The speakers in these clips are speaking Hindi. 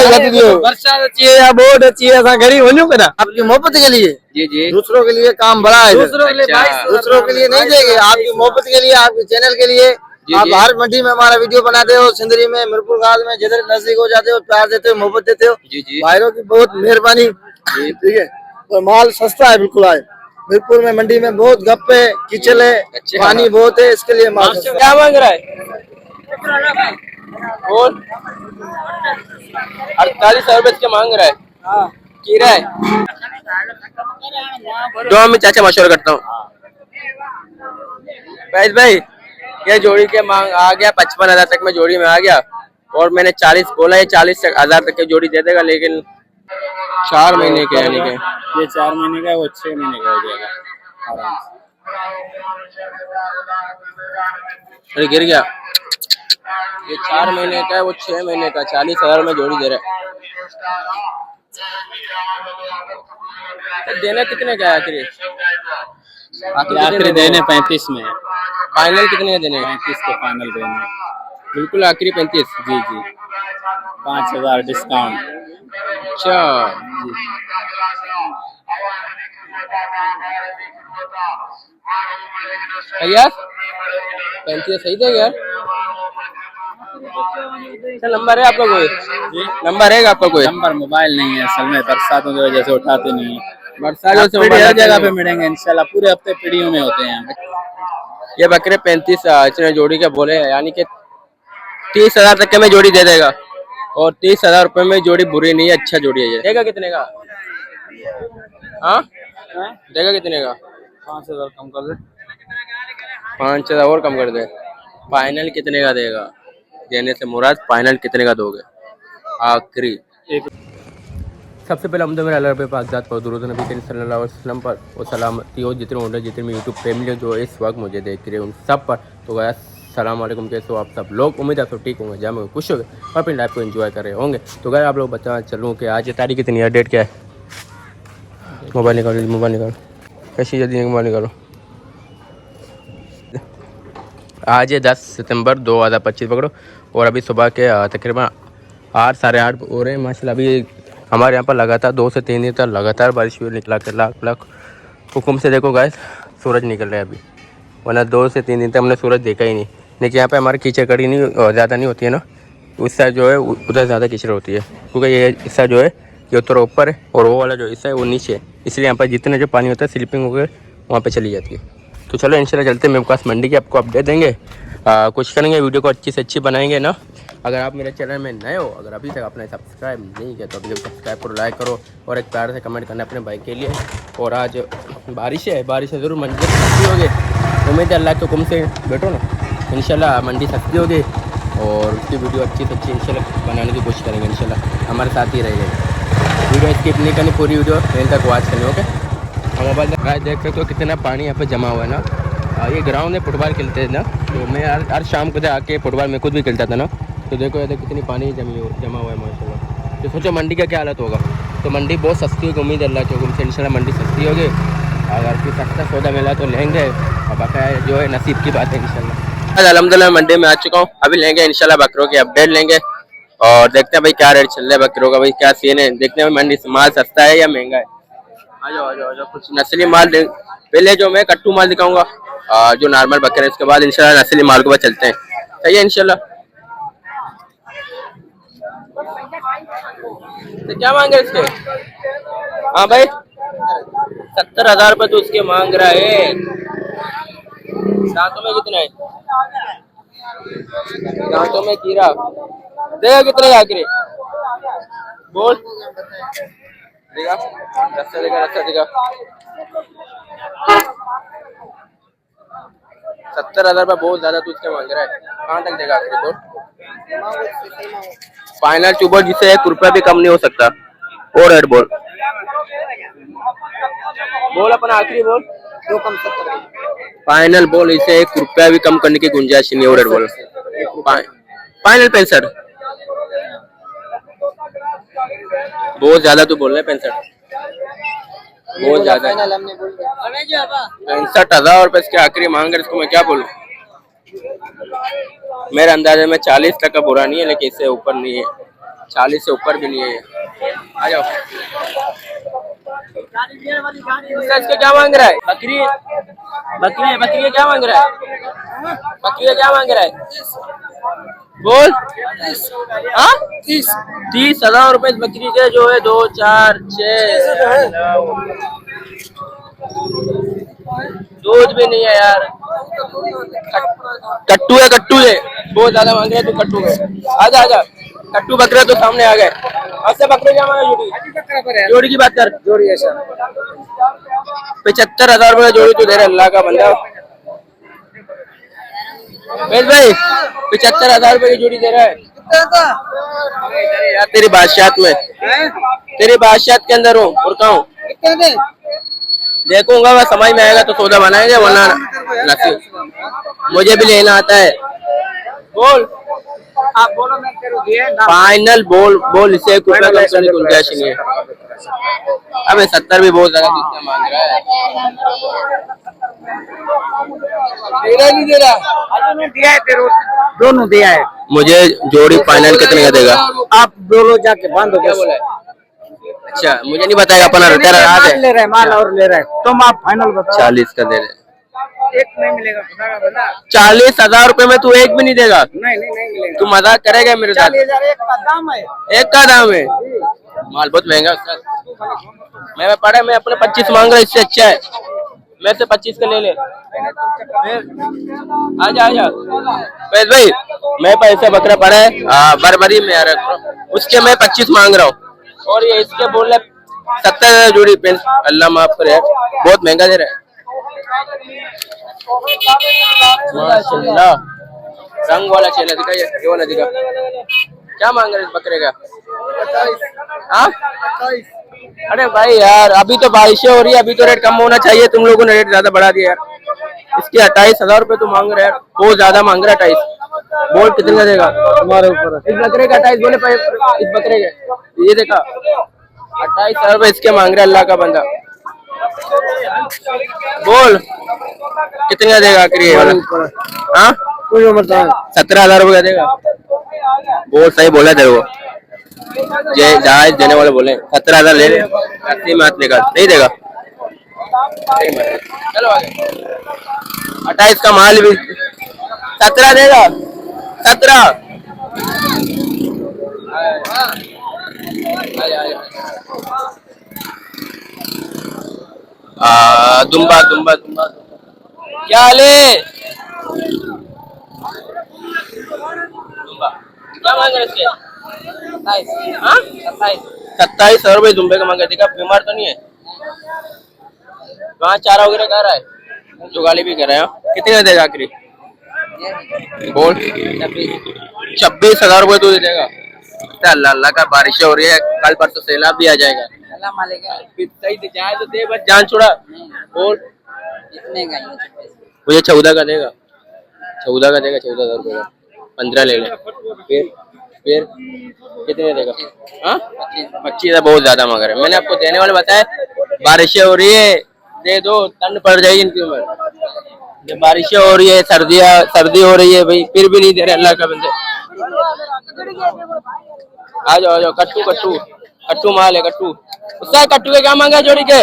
बरसात चाहिए या बोर्ड चाहिए, ऐसा गरीब हो नहीं करा आपकी मोहब्बत के लिए। जी जी दूसरों के लिए काम बड़ा है, दूसरों के लिए दूसरों के लिए नहीं देंगे, आपकी मोहब्बत के लिए, आपके चैनल के लिए। आप हर मंडी में हमारा वीडियो बनाते हो, सिंदरी में, मिरपुर घाट में, जिधर नजदीक हो जाते हो, प्यार देते हो, मोहब्बत देते हो। जी जी भाइयों की बहुत मेहरबानी। ठीक है, और माल सस्ता है बिल्कुल। आए मिरपुर में मंडी में बहुत गप्पे कीचल है, पानी बहुत है, इसके लिए माल सस्ता। क्या मांग रहा है? बोल। 48 रुपए के मांग रहा है। कीरा है। 2 में चाचा मशवरा करता हूँ। भाई ये जोड़ी के मांग आ गया 55,000 तक में जोड़ी में आ गया, और मैंने 40 बोला, ये 40,000 तक की जोड़ी दे देगा, लेकिन 4 महीने के यानी कि ये 4 महीने का है, वो 6 महीने का हो जाएगा आराम से। अरे गिर गया। ये 4 महीने का है, वो 6 महीने का, 40,000 में जोड़ी दे रहे। तो देना कितने का है आखिर? आखिरी देने 35 में है। फाइनल कितने का देने? 35 के फाइनल देने। बिल्कुल आखिरी 35। जी जी, 5,000 डिस्काउंट। अच्छा जी। यार 35 सही थे यार। नंबर है आपका कोई? नंबर है आपका कोई? नंबर मोबाइल नहीं है असल में, बरसातों की वजह से उठाते नहीं है। बरसात हर जगह पे मिलेंगे इंशाल्लाह, पूरे हफ्ते पीढ़ियों में होते हैं। ये बकरे 35 इसने जोड़ी के बोले, यानी कि 30,000 तक के में जोड़ी दे देगा, और 30,000 रुपए में जोड़ी बुरी नहीं है, अच्छा जोड़ी है ये। देगा कितने का? हाँ देगा कितने का? 5,000 कम कर दे। 5,000 और कम कर दे। फाइनल कितने का देगा? देने से मुराद फाइनल कितने का दोगे आखिरी? सबसे पहले हमने मेरे अल्लाह पे पाक ज़ात पर दुरूद नबी करीम सल्लल्लाहु अलैहि वसल्लम पर और सलामती हो जितने होंगे, जितने में यूट्यूब फैमिली जो इस वक्त मुझे देख रहे हैं उन सब पर। तो गया सलाम वालेकुम, कैसे हो आप सब लोग? उम्मीद है सब ठीक होंगे, जहाँ में खुश हो गए और अपनी लाइफ को एंजॉय कर रहे होंगे। तो गया आप लोग बता चलूँ कि आज ये तारीख कितनी है, डेट क्या है? मोबाइल निकालो, मोबाइल निकालो, कैसी जल्दी मोबाइल निकालो। आज है 10 सितंबर 2025 पकड़ो, और अभी सुबह के तकरीबन 8 साढ़े 8 हो रहे हैं माशाल्लाह। अभी हमारे यहाँ पर लगातार 2 से 3 दिन तक लगातार बारिश हुई, निकला के लाख हुक्म से देखो गाइस सूरज निकल रहा है अभी, वरना 2 से 3 दिन तक हमने सूरज देखा ही नहीं। लेकिन यहाँ पे हमारी कीचड़ कड़ी नहीं ज़्यादा नहीं होती है ना, उस साइड जो है उधर ज़्यादा कीचड़ होती है, क्योंकि ये हिस्सा जो है ये उत्तर ऊपर है और वो वाला जो हिस्सा है वो नीचे है, इसलिए यहाँ पर जितने जो पानी होता है स्लिपिंग होकर वहाँ पर चली जाती है। तो चलो इंशाल्लाह चलते हैं, मेरे पास मंडी की आपको अपडेट देंगे, कुछ करेंगे, वीडियो को अच्छी से अच्छी बनाएंगे ना। अगर आप मेरे चैनल में नए हो, अगर अभी तक आपने सब्सक्राइब नहीं किया तो अभी सब्सक्राइब करो, लाइक करो, और एक प्यार से कमेंट करना अपने भाई के लिए। और आज बारिश है ज़रूर मंडी सस्ती होगी, उम्मीद है अल्लाह के हुक्म से बैठो ना, इंशाल्लाह मंडी सस्ती होगी, और उसकी वीडियो अच्छी से अच्छी इंशाल्लाह बनाने की कोशिश करेंगे। इंशाल्लाह हमारे साथ ही रहेंगे, वीडियो स्किप नहीं करनी, पूरी वीडियो एंड तक वॉच करनी। ओके, हम मोबाइल देख सकते हो कितना पानी यहाँ पे जमा हुआ है ना। ये ग्राउंड में फुटबॉल खेलते हैं ना, तो मैं हर शाम को आके फुटबॉल में खुद भी खेलता था ना, तो देखो ये कितनी पानी जमा हुआ है माशाल्लाह। तो सोचो मंडी का क्या हालत होगा। तो मंडी बहुत सस्ती होगी, उम्मीद है अल्लाह के हुक्म से इंशाल्लाह मंडी सस्ती होगी। अगर कोई सस्ता सौदा मिला तो लेंगे, और बाकी जो है नसीब की बात है इंशाल्लाह। आज अल्हम्दुलिल्लाह मंडी में आ चुका हूँ, अभी लेंगे इंशाल्लाह बकरों की अपडेट लेंगे, और देखते हैं भाई क्या रेट चल रहा है बकरों का, भाई क्या सीन है, देखते हैं मंडी से माल सस्ता है या महंगा है। आ जाओ कुछ नस्ली माल पहले जो मैं कट्टू माल दिखाऊंगा, जो नॉर्मल बकरे, उसके बाद इंशाल्लाह नस्ली माल को चलते हैं। सही है इंशाल्लाह। तो क्या मांग रहे इसके? हाँ भाई 70,000 रुपये तो उसके मांग रहा है। दांतों में कितना है? दांतों में कीड़ा देगा कितने का आखिर? बोल देगा, रास्ता देगा 70,000 रुपये बहुत ज्यादा तो उसके मांग रहा है, कहाँ तक देगा आखिर? बोल फाइनल चुबो, जिससे 1 रुपया भी कम नहीं हो सकता। और रेट बोल अपना आखिरी बोल, जो कम 70 फाइनल बोल, इसे 1 रुपया भी कम करने की गुंजाइश नहीं है। और रेट बोल फाइनल 65, बहुत ज्यादा तो बोल रहे हैं 65, बहुत ज्यादा। 65,000 रुपये इसके आखिरी मांग रहे, इसको मैं क्या बोलूँ? मेरे अंदाजे में 40 तक का बुरा नहीं है, लेकिन इससे ऊपर नहीं है। 40 से ऊपर भी नहीं है ये। आ जाओ। इसका क्या मांग रहा है? बकरी बकरी क्या मांग रहा है? बकरी क्या मांग रहा है? बोल। हाँ 30,000 रुपए इस बकरी के, जो है 2 4 6 दूध भी नहीं है यार। कट्टू है बहुत ज्यादा मांग रहे हैं। तू कट्टू है, आजा आजा। कट्टू बकरा तो सामने आ गए। अच्छा बकरे क्या मांगा? जोड़ी की बात कर। जोड़ी है सर 75,000 रुपए जोड़ी तू दे रहा है, अल्लाह का बंदा। भाई 75,000 रुपए की जोड़ी दे रहा है यार। तेरी बादशाहत में, तेरी बादशाहत के अंदर हूँ और कहा हूँ। देखूंगा वह समझ में आएगा तो सौदा बनाएंगे, वरना नसीब। मुझे भी लेना आता है। बोल आप बोलो, मैं करूँ फाइनल। बोल इसे कुछ ना कम करने की गुंजाइश नहीं है। अबे 70 भी बहुत ज्यादा कितना मांग रहा है। नहीं दे रहा। दिया है तेरे, दोनों दिया है। मुझे जोड़ी फाइनल कितने का देगा? आप दोनों जाके बांधो। क्या बोला है? अच्छा मुझे नहीं बताएगा। अपना तेरा राज है। ले रहे हैं माल और ले रहे हैं, तुम आप फाइनल बताओ। 40 का दे रहे। एक नहीं मिलेगा, 40,000 रुपए में तू एक भी नहीं देगा? नहीं मिलेगा। तू मजाक करेगा मेरे साथ? 40,000 एक का दाम है। एक का दाम है? माल बहुत महंगा है। मैं पढ़ा, मैं अपने 25 मांग रहा, इससे अच्छा है मेरे से 25 का ले ले। आजा आजा भाई, मैं पैसे बकरा पड़ा है बरबरी में यार, उसके मैं 25 मांग रहा हूँ और ये इसके बोल रहे 70,000 जोड़ी पेन। अल्लाह माफ करे यार, बहुत महंगा दे रहा है। माशाल्लाह रंग वाला चेला दिखा, ये वाला दिखा। क्या मांग रहे इस बकरे का? हाँ अरे भाई यार, अभी तो बारिशें हो रही है, अभी तो रेट कम होना चाहिए। तुम लोगों ने रेट ज्यादा बढ़ा दिया यार। इसके 28,000 रुपए तो मांग रहे हैं, बहुत ज्यादा मांग रहा है। 28 बोल कितने का देगा? तुम्हारे ऊपर इस बकरे का 28 बोले। इस बकरे के ये देखा 28,000 रुपए इसके मांग रहे, अल्लाह का बंदा। बोल कितने का देगा आखिरी? हाँ 17,000 रुपए का देगा। बहुत सही बोला तेरे को, जहाज देने वाले बोले 17,000 ले ले। 80 में हाथ निकाल, नहीं देगा। चलो आगे। 28 का माल भी 17 देगा। 17 दुम्बा दुम्बा दुम्बा क्या ले? दुम्बा क्या मांग रहे इसके? 27,000 रुपए दुम्बे का मांगा। देखा बीमार तो नहीं है? वहाँ चारा वगैरह खा रहा है, जुगाली भी कर रहे हैं। कितने का देगा आखिरी? बोल 26,000 रुपए तू दे देगा? अल्लाह अल्लाह का, बारिश हो रही है, कल परसों सैलाब भी आ जाएगा। सही दे जाए तो दे, बस जान छोड़ा। बोल मुझे 14 का देगा। 14 का देगा। 14,000 रुपए का 15 ले ले। फिर कितने देगा? हाँ 25 बहुत ज्यादा मगर है। मैंने आपको देने वाले बताया, बारिशें हो रही है दे दो, ठंड पड़ जाएगी इनकी उम्र। जब बारिशें हो रही है, सर्दी हो रही है भाई, फिर भी नहीं दे रहे अल्लाह का बंदे। आ जाओ कट्टू कट्टू कट्टू माल है कट्टू। उसका कट्टू के क्या मांगा जोड़ी के?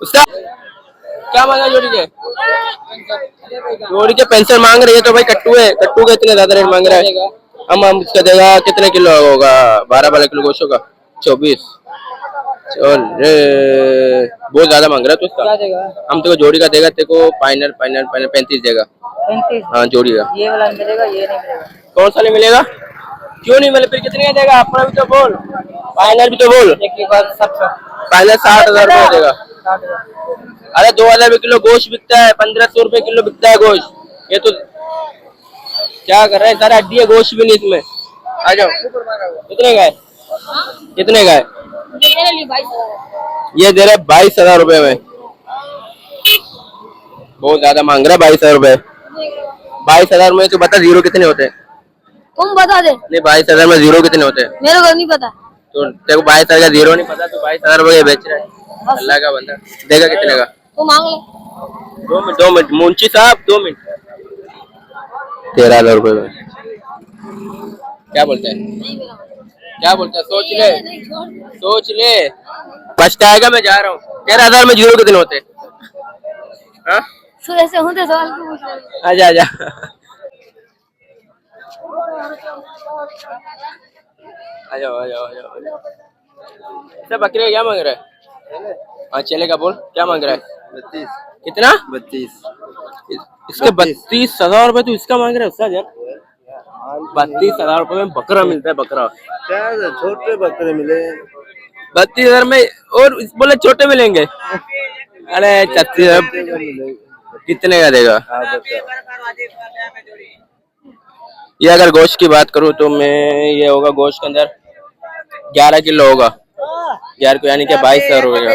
उसका क्या मांगा जोड़ी के? जोड़ी के पेंसिल मांग रही है तो भाई कट्टू है। कट्टू का इतने ज्यादा रेट मांग रहा है। हम उसका देगा कितने किलो होगा? 12 किलो गोश्त का 24। चल रे बहुत ज्यादा मांग रहा है तो उसका। हम तेको जोड़ी का देगा, तेको फाइनल 35 देगा। 35? हाँ जोड़ी का। ये वाला मिलेगा, ये नहीं मिलेगा। कौन सा नहीं मिलेगा? क्यों नहीं मिले? फिर कितने का देगा? अपना भी तो बोल, फाइनल भी तो बोल। फाइनल 60,000 रुपये देगा। अरे 2,000 किलो गोश्त बिकता है, 1,500 रुपए किलो बिकता है गोश्त। ये तो क्या कर रहे हैं, सारा हड्डी है, गोश्त भी नहीं इसमें। आ जाओ। कितने का है? कितने का है? ये दे रहे 22,000 रुपए में। बहुत ज्यादा मांग रहा है 22,000 रुपए। 22,000 में तो बता जीरो कितने होते हैं? तुम बता दे। नहीं 22,000 में जीरो कितने होते हैं? मेरे को नहीं पता। तो तेरे को 22,000 का जीरो नहीं पता, तो 22,000 रुपए बेच रहा है। अल्लाह का बंदा देगा कितने का? तू मांग ले। 2 मिनट मुंशी साहब, 2 मिनट। 13,000 रुपए में क्या बोलते हैं? क्या बोलता है? सोच ले फर्स्ट आएगा। मैं जा रहा हूँ। 13,000 में जीरो कितने होते? हाँ सुबह से होते सवाल क्यों पूछ रहे हो? आजा आजा आजाओ आजाओ आजाओ। सब बकरे क्या मांग रहा है? हाँ चलेगा, बोल क्या मांग रहा है? 32। कितना? 32। इसके 32,000 रुपए तो इसका मांग रहा है उसका यार। 32,000 रुपए में बकरा मिलता है? बकरा क्या छोटे बकरे मिले? 32,000 में और बोले छोटे मिलेंगे? अरे 36,000 कितने का देगा? ये अगर गोश्त की बात करूँ तो मैं ये होगा गोश्त के अंदर 11 किलो होगा। 11 को यानी कि 22,000 रुपए का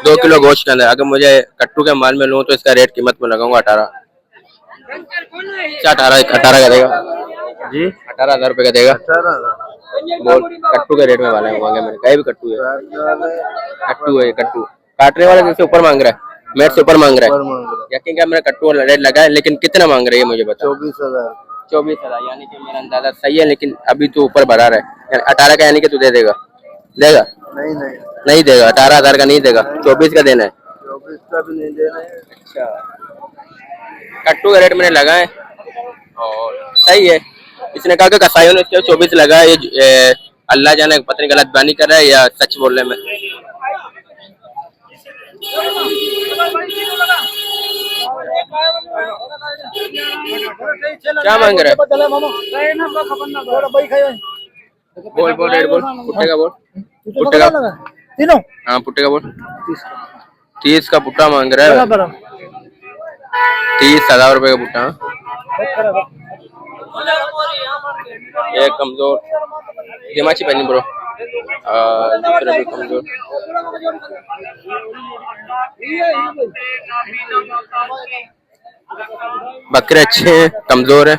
2 किलो गोश्त के अंदर। अगर मुझे कट्टू के माल में लूँ तो इसका रेट कीमत में लगाऊंगा 18 का देगा जी। 18,000 रुपए का देगा। बोल कट्टू के रेट में वाला है मैंने कहीं भी कट्टू है कट्टू काटने वाला जैसे ऊपर मांग रहा है, मेरे से ऊपर मांग रहा है। यकीन क्या मेरा कट्टू रेट लगा है, लेकिन कितना मांग रही है मुझे बता। 24,000 यानी कि मेरा अंदाजा सही है, लेकिन अभी तू ऊपर बढ़ा रहा है। 18 का यानी कि तू दे देगा? नहीं देगा। 18,000 का नहीं देगा, 24 का देना है। 24 का भी नहीं देना है। अच्छा कट्टू का रेट मैंने लगा है और सही है। इसने कहा कि कसाईयों ने इसके 24 लगा है। ये अल्लाह जाने पता नहीं गलत बानी कर रहा है या सच बोल रहे में। क्या मांग रहा है? बोल रेट बोल। पुट्टे का बोल। पुट्टे का तीनों? हाँ पुट्टे का बोल। 30 का पुट्टा मांग रहा है। 30,000 रुपए का पुट्टा। एक कमजोर दिमाची पहनी ब्रो। दूसरा भी कमजोर। बकरे अच्छे हैं, कमजोर है।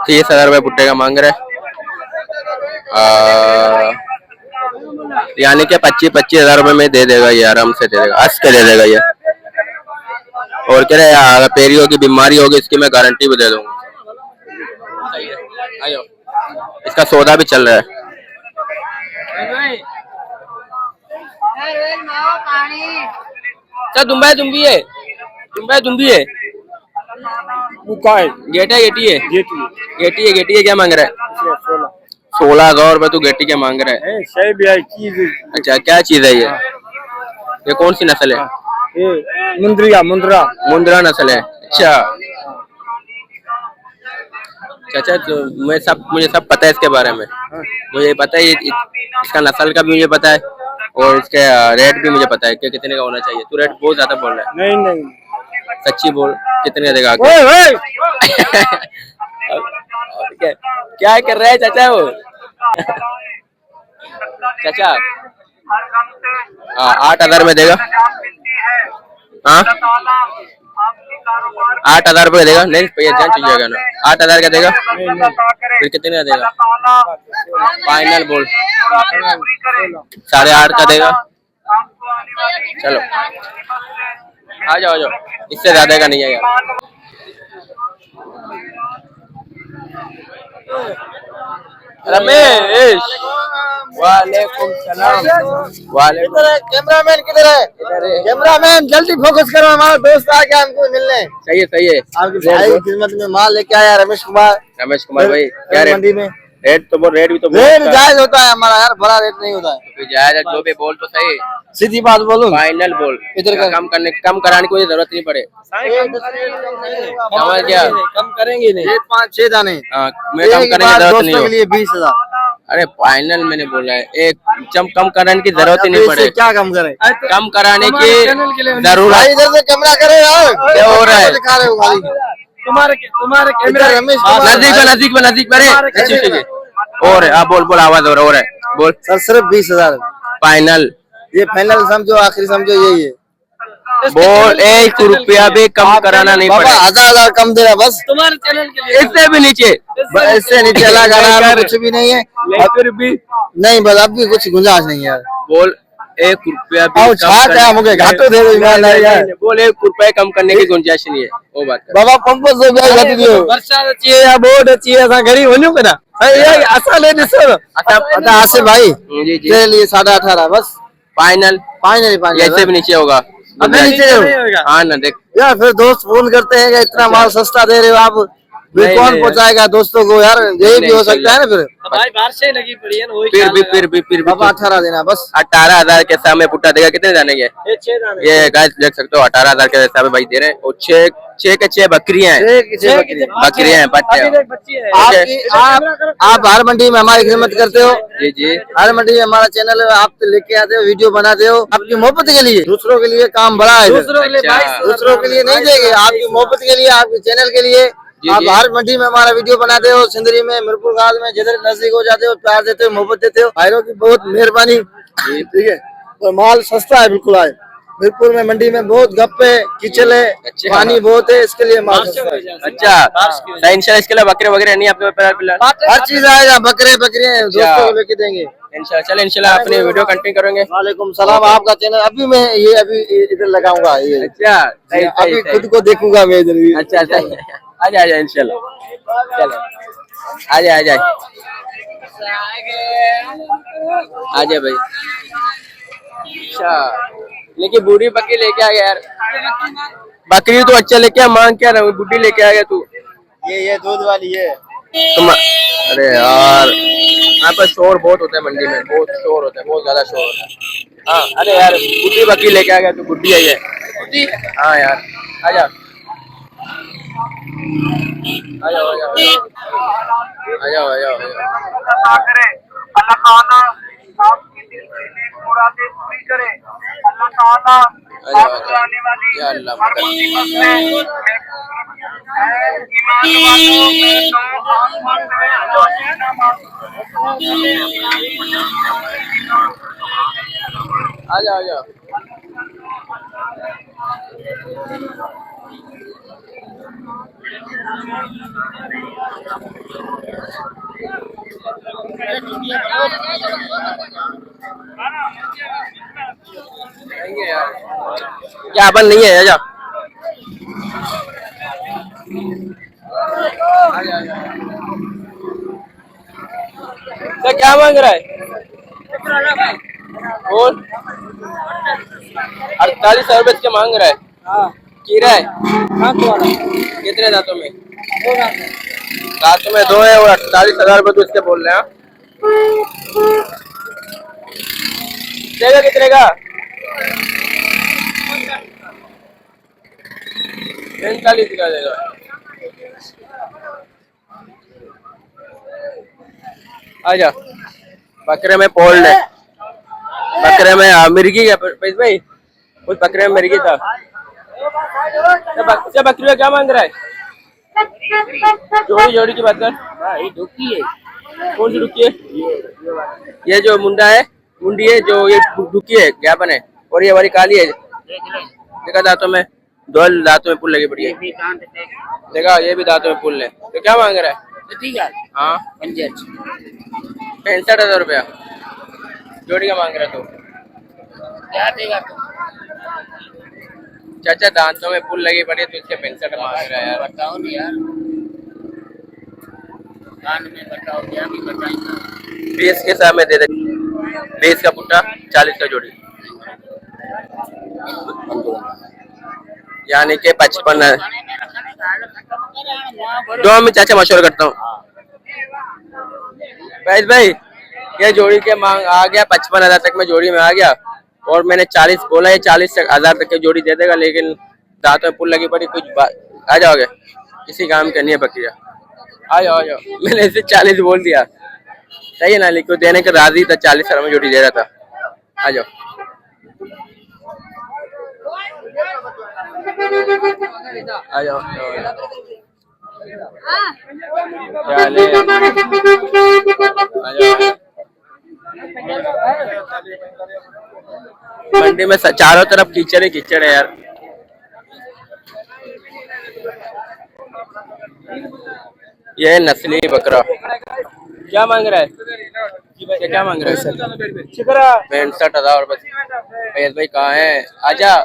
30,000 रुपए पुट्टे का मांग रहा है। यानी कि 25,000 रुपए में दे देगा ये, आराम से दे देगा, हंस के दे देगा ये। और कह रहे पेरियों की बीमारी होगी इसकी मैं गारंटी भी दे दूंगा। सही है, आयो। इसका सौदा भी चल रहा है। क्या दुम्बा है? तुम्बी है? दुम्बा है तुम्बी है? गेटी है। क्या मांग रहा है? 16,000 रुपए तू गेटी के मांग रहा है? अच्छा क्या चीज है ये कौन सी नस्ल है? मुंद्रा नस्ल है। अच्छा चाचा तो मुझे सब पता है इसके बारे में। मुझे पता है इसका नस्ल का भी मुझे पता है और इसके रेट भी मुझे पता है कि कितने का होना चाहिए। तू रेट बहुत ज्यादा बोल रहा है। नहीं सच्ची बोल, कितने का देगा? क्या कर रहा है चाचा वो? चाचा 8,000 में देगा? हाँ 8,000 रुपये देगा? नहीं भैया जान चुकेगा ना। 8,000 का देगा? फिर कितने का देगा? फाइनल बोल। 8.5 का देगा? चलो आ जाओ इससे ज्यादा का नहीं है यार। रमेश वालेकुम सलाम। कैमरामैन किधर है? कैमरामैन जल्दी फोकस करो, हमारा दोस्त आ गया हमको मिलने। सही है आपकी भाई की खिदमत में माल लेके आया रमेश कुमार भाई। क्या मंडी में रेट तो बोल, रेट भी तो रेट जायज होता है हमारा यार, बड़ा रेट नहीं होता है। जायज जो भी बोल तो सही, सीधी बात बोलूं? फाइनल बोल। इधर का कम कराने की कोई जरूरत नहीं पड़े। समझ गया? कम करेंगे नहीं, 5-6 दाने। मैं कम करने की जरूरत नहीं है। 20,000। अरे फाइनल मैंने बोला है, एक कम कराने की जरूरत ही नहीं पड़े। क्या कम करें? कम कराने की जरूरत। इधर से कैमरा करे यार, क्या हो रहा है? दिखा रहे हो खाली तुम्हारे कैमरा। रमेश नजदीक में और बोल आवाज हो रहा है बोल। सर सिर्फ 20,000 फाइनल। ये फाइनल समझो, आखिरी समझो, यही है। बोल 1 रुपया भी कम कराना नहीं पड़ेगा। 1,000 कम दे रहा बस तुम्हारे चैनल के लिए। इससे भी नीचे, इससे नीचे लगा कुछ भी नहीं है। फिर भी नहीं बस अब भी कुछ गुंजाइश नहीं है यार। बोल 1 रुपया भी मुझे घाटो दे दो। बोल 1 रुपया कम करने की गुंजाइश नहीं है। वो बात कर बाबा 500 रुपया घाटी दियो। बरसात चाहिए या बोर्ड चाहिए, असां गरीब वञूं कदा। ये असल है सर। अच्छा आसिफ भाई जी जी तेरे लिए 18.5 बस फाइनल, फाइनल ऐसे भी नीचे होगा। अब नीचे हो। हाँ ना देख, यार फिर दोस्त फोन करते हैं कि इतना माल सस्ता दे रहे हो आप, फिर नहीं, कौन नहीं, पहुंचाएगा दोस्तों को यार, यही भी हो सकता है ना फिर। भाई बाहर से लगी पड़ी है ना, वही फिर भी बाबा 18 देना बस। 18,000 के सामने पुट्टा देगा। कितने जाने के ये 6 दाने। ये गाइस देख सकते हो, 18,000 के हिसाब भाई दे रहे हैं। और छह के 6 बकरियां हैं, बकरियां हैं, बच्चे हैं। बच्ची है। आपकी आप हर मंडी में हमारी खिदमत करते हो, जी जी हर मंडी में हमारा चैनल है, आप लेके आते हो, वीडियो बनाते हो आपकी मोहब्बत के लिए, दूसरों के लिए काम बड़ा है। दूसरों के लिए अच्छा। 22 दूसरों के लिए नहीं देंगे, आपकी मोहब्बत के लिए, आपके चैनल के लिए। आप जी। हर मंडी में हमारा वीडियो बनाते हो, सिंदरी में, मिरपुर गाल में, जिधर नजदीक हो जाते हो, प्यार देते हो, मोहब्बत देते हो, भाइयों की बहुत मेहरबानी। ठीक है, और माल सस्ता है बिल्कुल। आए मिरपुर में मंडी में बहुत गप्पे कीचल है, अच्छा। पानी बहुत है, इसके लिए माल सस्ता है। अच्छा, इंशाल्लाह इसके लिए बकरे वगैरह नहीं आपके पास फिलहाल? हर चीज आएगा, बकरे बकरियां दोस्तों को लेके देंगे इंशाल्लाह। चलो इंशाल्लाह अपनी वीडियो कंटिन्यू करेंगे। वालेकुम सलाम। आपका चैनल अभी मैं ये अभी इधर लगाऊंगा, ये अच्छा सही अभी सही खुद को देखूंगा मैं इधर। अच्छा सही, आजा इंशाल्लाह। चलो आजा आजा भाई। अच्छा, लेकिन बूढ़ी बकरी लेके आ गया यार। बकरी तो अच्छा लेके आ, मांग क्या रहा, बुढ़ी लेके आ गया तू। ये दूध वाली है। अरे यार यहाँ पर शोर बहुत होता है मंडी में, बहुत शोर होता है, बहुत ज्यादा शोर होता है। हाँ अरे यार बुढ़ी बकरी लेके आ गया तू, बुढ़ी आई है। हाँ यार आजा आजाओ आजाओ आजाओ आजाओ अल्लाह ताला आपकी दिल की नेक मुरादें पूरी करे। अल्लाह ताला आपको आने वाली या अल्लाह हर मुसीबत से ईमान वालों तो आसमान में जो जीना आजा आजा। क्या अपन नहीं है, आजा तो क्या मांग रहा है? और 48 रुपए के मांग रहा है। कीरा है कितने दांतों में? दांतों में 2 है और 48,000 रुपए तो इसके बोल रहे हैं। देगा कितने का? 45 का देगा। आजा बकरे में पोल्ड है, बकरे में मिर्गी है पैस भाई, उस बकरे में मिर्गी था। बकरी का क्या मांग रहा है? जोड़ी की बात कर। दुखी है। कौन सी डुकी है? ये जो मुंडा है, मुंडी है जो, ये डुकी है, ज्ञापन है। और ये वाली काली है, देखा दांतों में, 2 दांतों में पुल लगी पड़ी है। देखा ये भी दांतों में पुल है। तो क्या मांग रहा है? हाँ 65,000 रुपया जोड़ी का मांग रहा है। तो क्या देगा तू? चाचा दांतों में पुल लगी पड़ी है तो इसके 65 मांग रहा है यार। बताओ नहीं यार, कान में बताओ, क्या भी बताएंगे। 20 के साथ में दे दे, 20 का पुट्टा, 40 का जोड़ी, यानी कि 55। जो मैं चाचा मशवरा करता हूँ भाई, ये जोड़ी के मांग आ गया 55,000 तक में जोड़ी में आ गया। और मैंने 40 बोला, ये 40,000 तक की जोड़ी दे देगा, लेकिन दांतों में पुल लगी पड़ी। आ जाओगे, किसी काम करनी है बकरिया, आ जाओ मैंने इसे 40 बोल दिया, सही है ना, लेकिन देने के राजी था, 40,000 में जोड़ी दे रहा था। आ जाओ आ जाओ मंडी में चारों तरफ कीचड़ ही कीचड़ है यार। ये नस्ली बकरा क्या मांग रहा है? क्या मांग रहा है? 65,000 रुपए। फैज भाई कहाँ है? आजा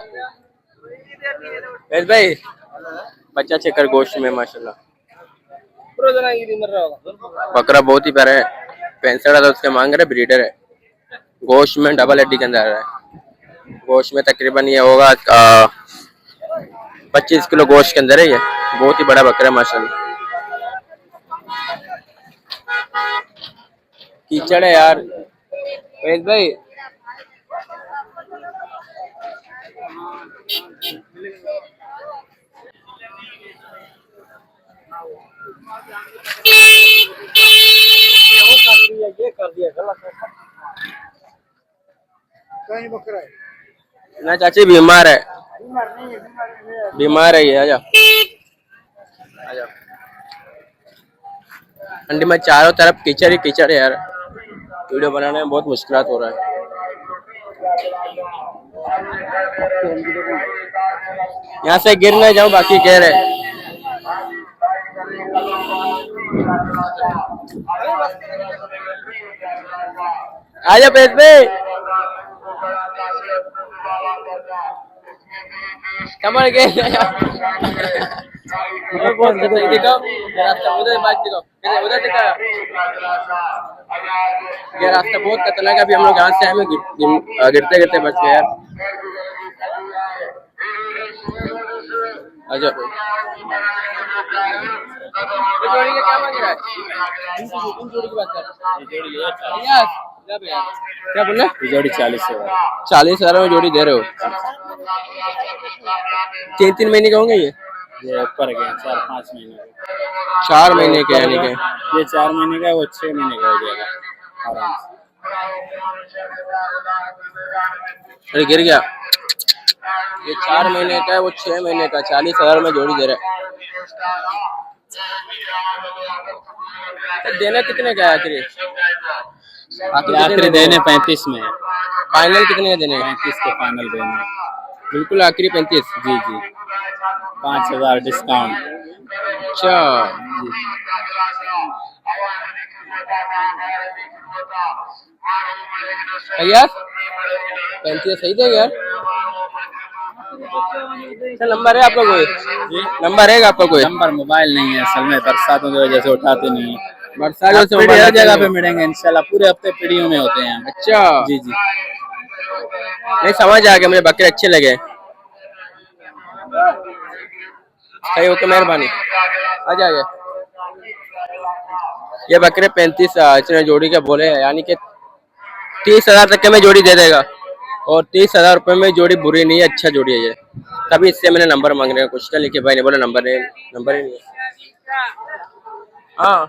फैज भाई, बच्चा चेकर गोश्त में माशाल्लाह। बकरा बहुत ही प्यारा है, 65,000 उसके मांग रहे, ब्रीडर है। गोश्त में डबल हड्डी के अंदर आ रहा है। गोश्त में तकरीबन ये होगा 25 किलो गोश्त के अंदर है ये। बहुत ही बड़ा बकरा है माशाल्लाह। कीचड़ है यार फैज भाई। ना चाची बीमार है, बीमार है ये। आजा आजा। मंडी में चारों तरफ कीचड़ ही कीचड़ है यार, वीडियो बनाने में बहुत मुश्किल हो रहा है। यहाँ से गिर ना जाऊं, बाकी कह रहे। आजा पेट पे कमर गए। दिखाओ रास्ता उधर, बात दिखाओ उधर दिखा। ये रास्ता बहुत खतरनाक है। अभी हम लोग यहाँ से हमें गिरते गिरते बच गए यार। अच्छा जोड़ी का क्या मांग रहा है? जोड़ी की बात कर। क्या बोल रहे? जोड़ी 40,000 में जोड़ी दे रहे हो? 3-3 महीने के होंगे ये ऊपर गए 4-5 महीने के। 4 महीने के यानी कि ये 4 महीने का, वो 6 महीने का हो जाएगा आराम से। अरे गिर गया। ये 4 महीने का है, वो 6 महीने का। 40,000 में जोड़ी दे रहे। तो देना कितने का है आखिरी? आखिरी देने 35 में। फाइनल कितने का देने? 35 के फाइनल देने। बिल्कुल आखिरी 35। जी जी, 5,000 डिस्काउंट। अच्छा जी। यार 35 सही देगा यार। अच्छा नंबर है आपका कोई? नंबर है आपका कोई? नंबर मोबाइल नहीं है असल में, बरसातों की वजह से उठाते नहीं है। बरसात से हर जगह पे मिलेंगे इंशाल्लाह, पूरे हफ्ते पीढ़ियों में होते हैं। अच्छा जी जी, नहीं समझ आ गया, मुझे बकरे अच्छे लगे। सही ओके, मेहरबानी। आ जाएगा। ये बकरे 35 इसने जोड़ी के बोले हैं, यानी कि 30,000 तक के में जोड़ी दे देगा। और 30,000 रुपये में जोड़ी बुरी नहीं है, अच्छा जोड़ी है ये। तभी इससे मैंने नंबर मांगने का कुछ किया, लेकिन भाई ने बोला नंबर ही नहीं है। हाँ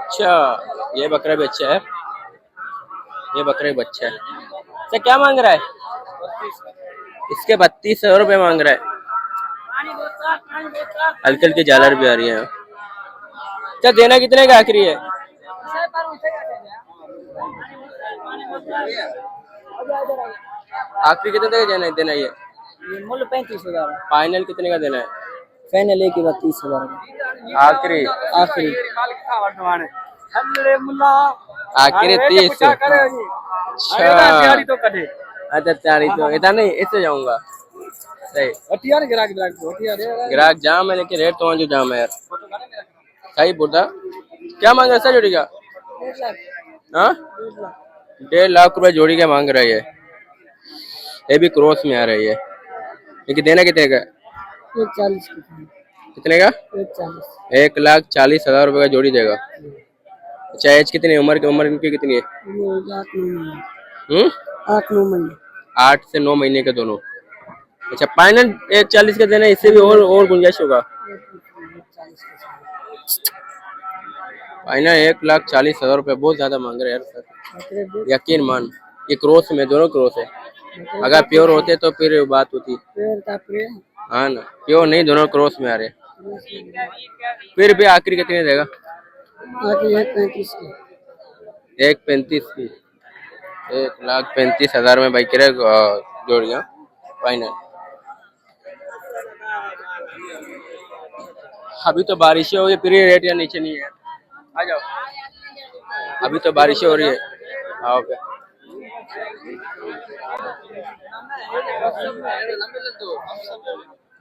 अच्छा, ये बकरा भी अच्छा है। ये बकरा भी अच्छा है। अच्छा क्या मांग रहा है? इसके 32,000 रुपये मांग रहा है। हल्की हल्की झालर भी आ रही है। अच्छा देना कितने का आखिरी है? आखिरी कितने का देना ये? मूल्य 35,000। फाइनल कितने का देना है? फाइनल एक 32,000। आखिरी आखिरी आखिरी 30। अच्छा अच्छा, तैयारी तो इतना नहीं, इससे जाऊंगा। सही ग्राहक जाम है, लेकिन रेट तो जो जाम है यार। सही बोलता। क्या मांग रहा है जोड़ी का? हाँ 1.5 लाख रुपए जोड़ी का मांग रहा है ये भी क्रॉस में आ रही है। लेकिन देना कितने का? 140। कितने का? 140। 1,40,000 रुपए का जोड़ी देगा। अच्छा एज कितनी है? उम्र इनकी कितनी है? 8-9 महीने। 8 से 9 महीने के दोनों। अच्छा फाइनल 1,40 का देना, इससे भी और गुंजाइश होगा। फाइनल 1,40,000 रुपए बहुत ज्यादा मांग रहे हैं यार। यकीन मान, ये क्रॉस में, दोनों क्रॉस है। अगर प्योर होते तो फिर बात होती। हाँ ना, प्योर नहीं, दोनों क्रॉस में आ रहे। फिर भी आखिरी कितने देगा? 1,35 की। 1,35,000 में भाई करे जोड़ियाँ फाइनल। अभी तो बारिशें हो गई, फिर ये रेट या नीचे नहीं है। आ जाओ, अभी तो बारिशें हो रही है। आओ क्या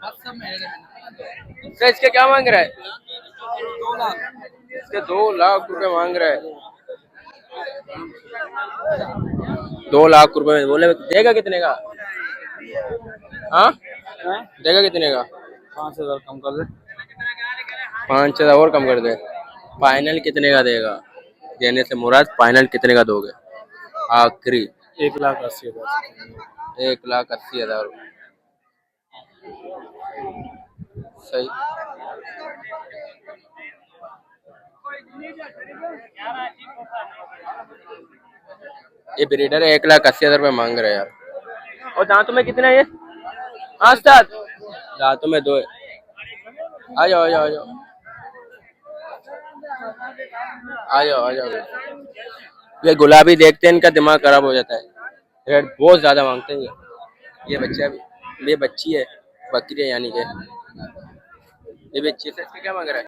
सर इसके क्या मांग रहा है? 2 लाख। इसके 2 लाख रुपए मांग रहा है। 2 लाख रुपए में बोले देगा कितने का? हाँ देगा कितने का? 5,000 कम कर दे। 5,000 और कम कर दे। फाइनल कितने का देगा? देने से मुराद फाइनल कितने का दोगे? आखिरी 1,80,000। 1,80,000। सही। ये ब्रीडर 1,80,000 मांग रहे हैं यार। और दांतों में कितना है ये? 7 दांतों में 2 है। आ जाओ आ जाओ आ जाओ आ जाओ आ जाओ। ये गुलाबी देखते हैं इनका दिमाग खराब हो जाता है। रेट बहुत ज्यादा मांगते हैं ये बच्चा भी। ये बच्ची है, बकरी है यानी कि ये बच्ची से इसका क्या मांग रहा है?